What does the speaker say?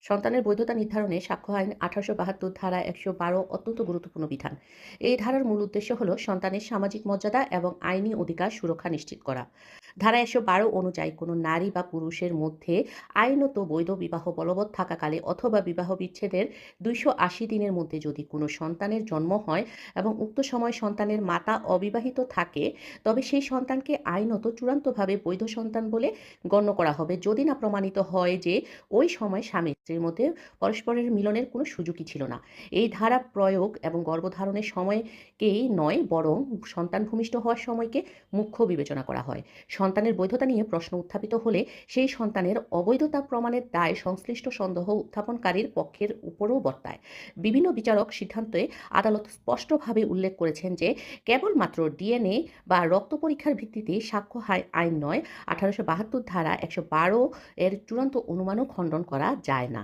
সন্তানের বৈধতা নির্ধারণে সাক্ষ্য আইন ১৮৭২ ধারা ১১২ অত্যন্ত গুরুত্বপূর্ণ বিধান। এই ধারার মূল উদ্দেশ্য হল সন্তানের সামাজিক মর্যাদা এবং আইনি অধিকার সুরক্ষা নিশ্চিত করা। ধারা ১১২ অনুযায়ী কোনো নারী বা পুরুষের মধ্যে আইনত বৈধ বিবাহ বলবৎ থাকাকালে অথবা বিবাহ বিচ্ছেদের ২৮০ দিনের মধ্যে যদি কোনো সন্তানের জন্ম হয় এবং উক্ত সময় সন্তানের মাতা অবিবাহিত থাকে, তবে সেই সন্তানকে আইনত চূড়ান্তভাবে বৈধ সন্তান বলে গণ্য করা হবে, যদি না প্রমাণিত হয় যে ওই সময় স্বামী-স্ত্রীর মধ্যে পরস্পরের মিলনের কোনো সুযোগই ছিল না। এই ধারা প্রয়োগ এবং গর্ভধারণের সময়কেই নয়, বরং সন্তান ভূমিষ্ঠ হওয়ার সময়কে মুখ্য বিবেচনা করা হয়। সন্তানের বৈধতা নিয়ে প্রশ্ন উত্থাপিত হলে সেই সন্তানের অবৈধতা প্রমাণের দায় সংশ্লিষ্ট সন্দেহ উত্থাপনকারীর পক্ষের উপরও বর্তায়। বিভিন্ন বিচারক সিদ্ধান্তে আদালত স্পষ্টভাবে উল্লেখ করেছেন যে কেবলমাত্র ডিএনএ বা রক্ত পরীক্ষার ভিত্তিতে সাক্ষ্য আইন নয়, ১৮৭২ ধারা ১১২ এর চূড়ান্ত অনুমানও খণ্ডন করা যায় না।